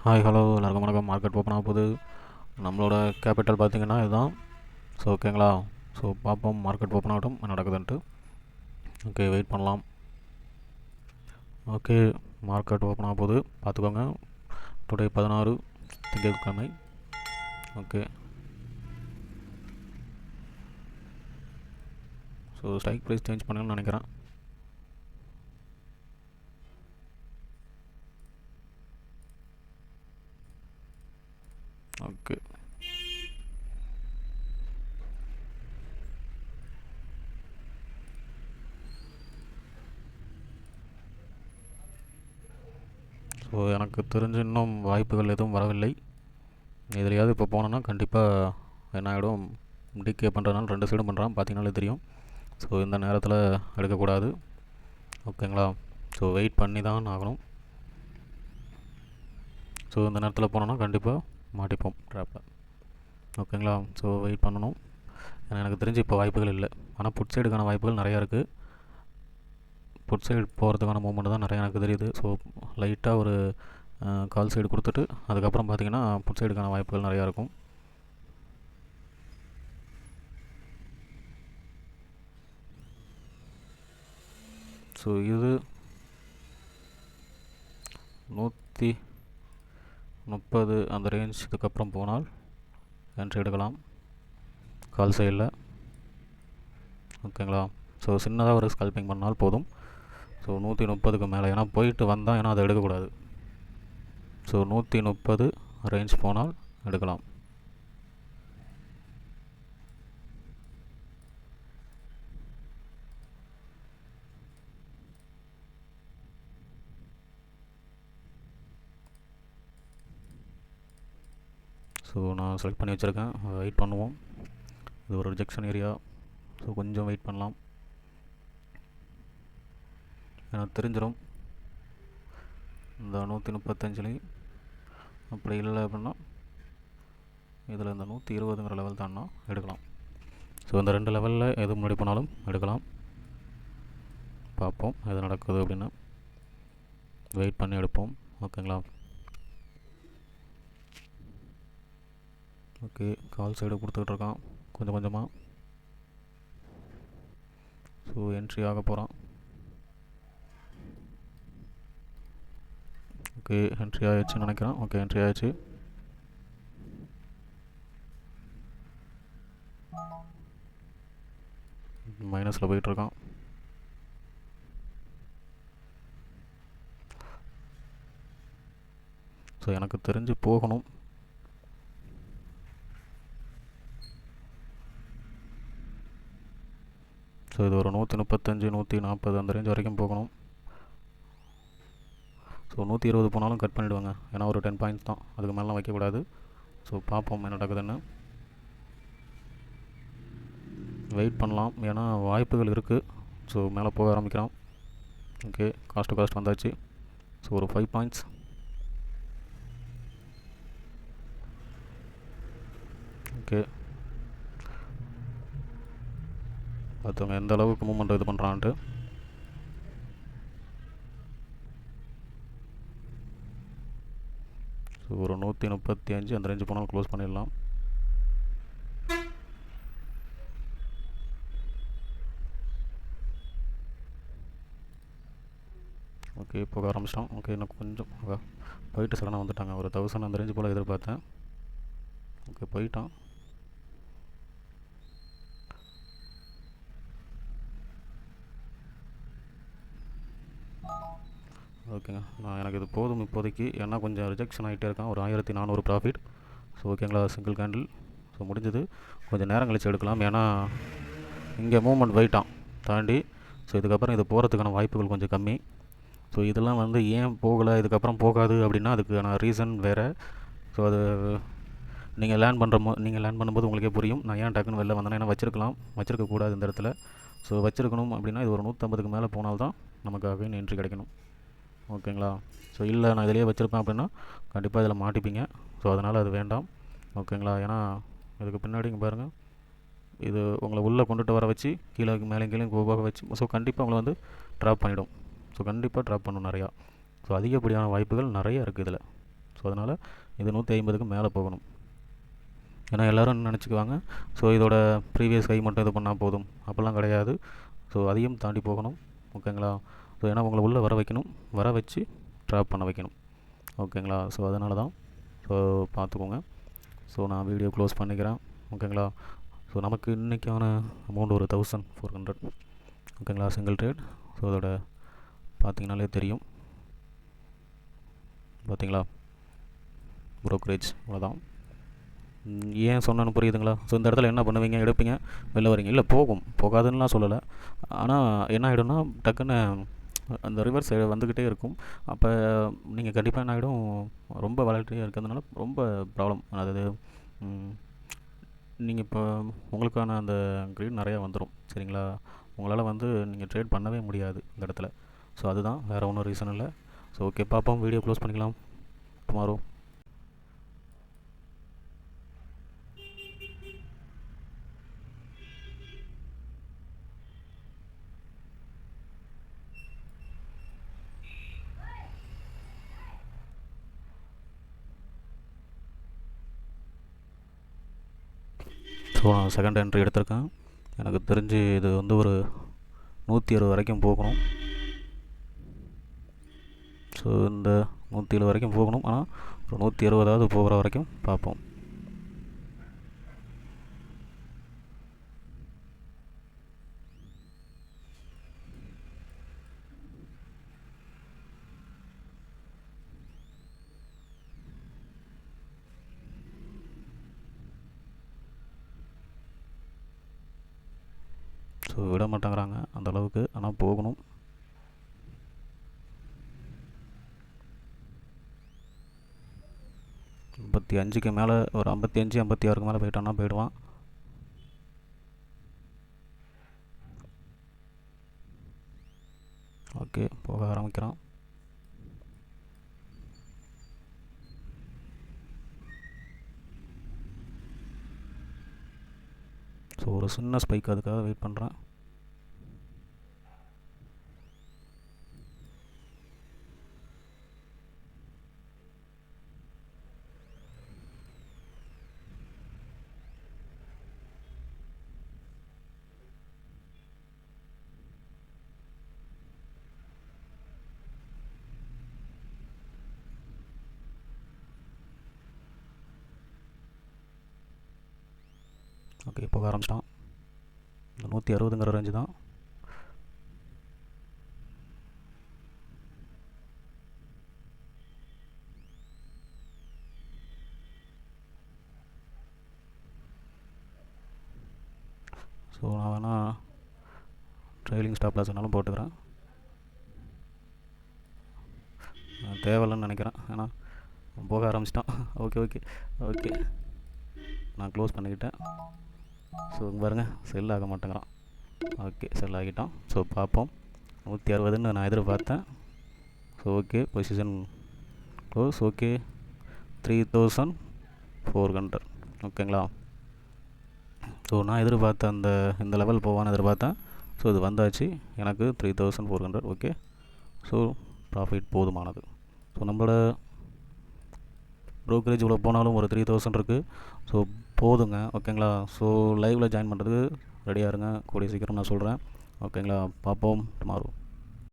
Hi hello எல்லாருக்கும் வணக்கம். Market open ஆக போகுது. நம்மளோட கேபிட்டல் பார்த்திங்கன்னா இதுதான். ஸோ ஓகேங்களா. ஸோ பார்ப்போம் மார்க்கெட் ஓப்பன் ஆகட்டும் என்ன நடக்குதுன்ட்டு. ஓகே, வெயிட் பண்ணலாம். ஓகே, மார்க்கெட் ஓப்பன் ஆக போகுது, பார்த்துக்கோங்க. டுடே 16 திங்கட்கிழமை. Okay, so strike price change பண்ணுங்கன்னு நினைக்கிறேன். ஓகே, ஸோ எனக்கு தெரிஞ்ச இன்னும் வாய்ப்புகள் எதுவும் வரவில்லை. எதுலையாவது இப்போ போனோன்னா கண்டிப்பாக என்ன ஆகிடும், டிகே பண்ணுறதுனால 2 சைடும் பண்ணுறான் பார்த்தீங்கன்னாலே தெரியும். ஸோ இந்த நேரத்தில் எடுக்கக்கூடாது. ஓகேங்களா. ஸோ வெயிட் பண்ணி தான் ஆகணும். ஸோ இந்த நேரத்தில் போனோன்னா கண்டிப்பாக மாட்டிப்போம் ட்ராப்பில். ஓகேங்களா. ஸோ வெயிட் பண்ணணும். ஏன்னா எனக்கு தெரிஞ்சு இப்போ வாய்ப்புகள் இல்லை. ஆனால் புட் சைடுக்கான வாய்ப்புகள் நிறையா இருக்குது. புட் சைடு போகிறதுக்கான மூமெண்ட் தான் நிறையா எனக்கு தெரியுது. ஸோ லைட்டாக ஒரு கால் சைடு கொடுத்துட்டு அதுக்கப்புறம் பார்த்திங்கன்னா புட் சைடுக்கான வாய்ப்புகள் நிறையா இருக்கும். ஸோ இது 130 அந்த ரேஞ்ச் இதுக்கப்புறம் போனால் என்ட்ரி எடுக்கலாம் கால் சைடில். ஓகேங்களா. ஸோ சின்னதாக ஒரு ஸ்கல்பிங் பண்ணால் போதும். ஸோ 130க்கு மேலே ஏன்னா போயிட்டு வந்தால், ஏன்னா அதை எடுக்கக்கூடாது. ஸோ 130 ரேஞ்ச் போனால் எடுக்கலாம். ஸோ நான் செலக்ட் பண்ணி வச்சுருக்கேன், வெயிட் பண்ணுவோம். இது ஒரு ரிஜெக்ஷன் ஏரியா. ஸோ கொஞ்சம் வெயிட் பண்ணலாம். எனக்கு தெரிஞ்சிடும் இந்த 135 அப்படி இல்லை அப்படின்னா இதில் இந்த 120ங்கிற லெவல் தான்னா எடுக்கலாம். ஸோ இந்த 2 லெவலில் எது முன்னாடி போனாலும் எடுக்கலாம். பார்ப்போம் எது நடக்குது அப்படின்னு. வெயிட் பண்ணி எடுப்போம். ஓகேங்களா. ஓகே, கால் சைடு கொடுத்துக்கிட்டு இருக்கான் கொஞ்சம் கொஞ்சமாக. ஸோ என்ட்ரி ஆக போகிறான். ஓகே, என்ட்ரி ஆகிடுச்சுன்னு நினைக்கிறேன். ஓகே, என்ட்ரி ஆகிடுச்சு. மைனஸில் போயிட்டுருக்கான். ஸோ எனக்கு தெரிஞ்சு போகணும். ஸோ இது ஒரு 135 140 அந்த ரேஞ்ச் வரைக்கும் போகணும். ஸோ 120 போனாலும் கட் பண்ணிவிடுவாங்க, ஏன்னா ஒரு 10 பாயிண்ட்ஸ் தான், அதுக்கு மேலாம் வைக்கக்கூடாது. ஸோ பார்ப்போம் என்ன நடக்குதுன்னு. வெயிட் பண்ணலாம், ஏன்னா வாய்ப்புகள் இருக்குது. ஸோ மேலே போக ஆரம்பிக்கிறான். ஓகே, காஸ்ட் டு காஸ்ட் வந்தாச்சு. ஸோ ஒரு 5 பாயிண்ட்ஸ். ஓகே, பார்த்தவங்க எந்த அளவுக்கு மூமெண்ட் இது பண்ணுறான்ட்டு. ஸோ ஒரு 135 அந்த ரேஞ்சு போனாலும் க்ளோஸ் பண்ணிடலாம். ஓகே, போக ஆரம்பிச்சிட்டோம். ஓகே, இன்னும் கொஞ்சம் போயிட்டு சடனாக வந்துட்டாங்க. ஒரு 1000 அந்த ரேஞ்சு போல் எதிர்பார்த்தேன். ஓகே, போயிட்டான். ஓகேங்க, எனக்கு இது போதும் இப்போதைக்கு. ஏன்னா கொஞ்சம் ரிஜெக்ஷன் ஆகிட்டே இருக்கான். ஒரு 1400 ப்ராஃபிட். ஸோ ஓகேங்களா, சிங்கிள் கேண்டில். ஸோ முடிஞ்சது. கொஞ்சம் நேரம் கழித்து எடுக்கலாம், ஏன்னா இங்கே மூவ்மெண்ட் போயிட்டான் தாண்டி. ஸோ இதுக்கப்புறம் இது போகிறதுக்கான வாய்ப்புகள் கொஞ்சம் கம்மி. ஸோ இதெல்லாம் ஏன் போகலை, இதுக்கப்புறம் போகாது அப்படின்னா அதுக்கான ரீசன் வேறு. ஸோ அது நீங்கள் லேர்ன் பண்ணும்போது உங்களுக்கே புரியும் நான் ஏன் டக்குன்னு வெளில வந்தேன்னா. ஏன்னா வச்சிருக்கக்கூடாது இந்த இடத்துல. ஸோ வச்சிருக்கணும் அப்படின்னா இது ஒரு 150க்கு மேலே போனால்தான் நமக்கு அகைன் என்ட்ரி கிடைக்கணும். ஓகேங்களா. ஸோ இல்லை நான் இதிலேயே வச்சுருப்பேன் அப்படின்னா கண்டிப்பாக இதில் மாட்டிப்பீங்க. ஸோ அதனால் அது வேண்டாம். ஓகேங்களா. ஏன்னா இதுக்கு பின்னாடி இங்கே பாருங்கள், இது உங்களை உள்ளே கொண்டுட்டு வர வச்சு கீழே மேலே போக வச்சு, ஸோ கண்டிப்பாக உங்களை ட்ராப் பண்ணிவிடும். ஸோ கண்டிப்பாக ட்ராப் பண்ணணும் நிறையா. ஸோ அதிகப்படியான வாய்ப்புகள் நிறைய இருக்குது இதில். ஸோ அதனால் இது 150க்கு மேலே போகணும். ஏன்னா எல்லோரும் என்ன நினச்சிக்குவாங்க, ஸோ இதோட ப்ரீவியஸ் ஹை மட்டும் இது பண்ணால் போதும், அப்படிலாம் கிடையாது. ஸோ அதையும் தாண்டி போகணும். ஓகேங்களா? ஸோ ஏன்னா உங்களை உள்ளே வர வைக்கணும், வர வச்சு ட்ராப் பண்ண வைக்கணும். ஓகேங்களா? ஸோ அதனால தான். ஸோ பார்த்துக்கோங்க. ஸோ நான் வீடியோ க்ளோஸ் பண்ணிக்கிறேன். ஓகேங்களா? ஸோ நமக்கு இன்றைக்கான அமௌண்ட் ஒரு 1400. ஓகேங்களா? Single trade. ஸோ அதோட பார்த்தீங்கனாலே தெரியும். பார்த்தீங்களா? ப்ரோக்கரேஜ் அவ்வளோதான். ஏன் சொன்னேன்னு புரியுதுங்களா? ஸோ இந்த இடத்துல என்ன பண்ணுவீங்க? எடுப்பீங்க, வெளில வரீங்க. இல்லை போகும், போகாதுன்னுலாம் சொல்லலை. ஆனால் என்ன ஆகிடும்னா டக்குன்னு அந்த ரிவர்ஸ் வந்துக்கிட்டே இருக்கும். அப்போ நீங்கள் கண்டிப்பாக என்ன ஆகிடும், ரொம்ப வாலட்டிலிட்டியாக இருக்கிறதுனால ரொம்ப ப்ராப்ளம். அதாவது நீங்கள் இப்போ உங்களுக்கான அந்த க்ரீட் நிறையா வந்துடும். சரிங்களா? உங்களால் வந்து நீங்கள் ட்ரேட் பண்ணவே முடியாது இந்த இடத்துல. ஸோ அதுதான், வேறு ஒன்றும் ரீசன் இல்லை. ஸோ ஓகே, பார்ப்போம். வீடியோ க்ளோஸ் பண்ணிக்கலாம் டுமாரோ. ஸோ நான் செகண்ட் என்ட்ரி எடுத்திருக்கேன். எனக்கு தெரிஞ்சு இது வந்து ஒரு 160 வரைக்கும் போகணும். ஸோ இந்த 170 வரைக்கும் போகணும். ஆனால் ஒரு 160 போகிற வரைக்கும் பார்ப்போம். ஸோ விட மாட்டேங்கிறாங்க அந்தளவுக்கு, ஆனால் போகணும். ஐம்பத்தி 55க்கு மேலே, ஒரு 55 56க்கு மேலே போயிட்டான்னா போயிடுவான். ஓகே, போக ஆரம்பிக்கிறான். ஸோ ஒரு சின்ன ஸ்பைக், அதுக்காக வெயிட் பண்ணுறேன். ஓகே, போக ஆரம்பிச்சிட்டான். இந்த 160ங்கிற ரேஞ்சு தான். ஸோ நான் வேணால் ட்ரைலிங் ஸ்டாப் லாஸ் வேணாலும் போட்டுக்கிறேன். தேவையில்லைன்னு நினைக்கிறேன், ஏன்னா போக ஆரம்பிச்சிட்டான். ஓகே ஓகே ஓகே, நான் க்ளோஸ் பண்ணிக்கிட்டேன். ஸோ பாருங்கள், செல் ஆக மாட்டேங்கிறான். ஓகே, செல் ஆகிட்டான். ஸோ பார்ப்போம். 160ன்னு நான் எதிர்பார்த்தேன். So okay, position close. Okay, 3400. ஓகேங்களா? ஸோ நான் எதிர்பார்த்த இந்த லெவல் போவான்னு எதிர்பார்த்தேன். ஸோ இது வந்தாச்சு, எனக்கு 3400. ஓகே, ஸோ ப்ராஃபிட் போதுமானது. ஸோ நம்மளோட ப்ரோக்கரேஜ் இவ்வளோ போனாலும் ஒரு 3000 இருக்குது. ஸோ போதுங்க. ஓகேங்களா? ஸோ லைவில் ஜாயின் பண்ணுறதுக்கு ரெடியாக இருங்க, கூடிய சீக்கிரம் நான் சொல்கிறேன். ஓகேங்களா? பார்ப்போம் டுமாரோ.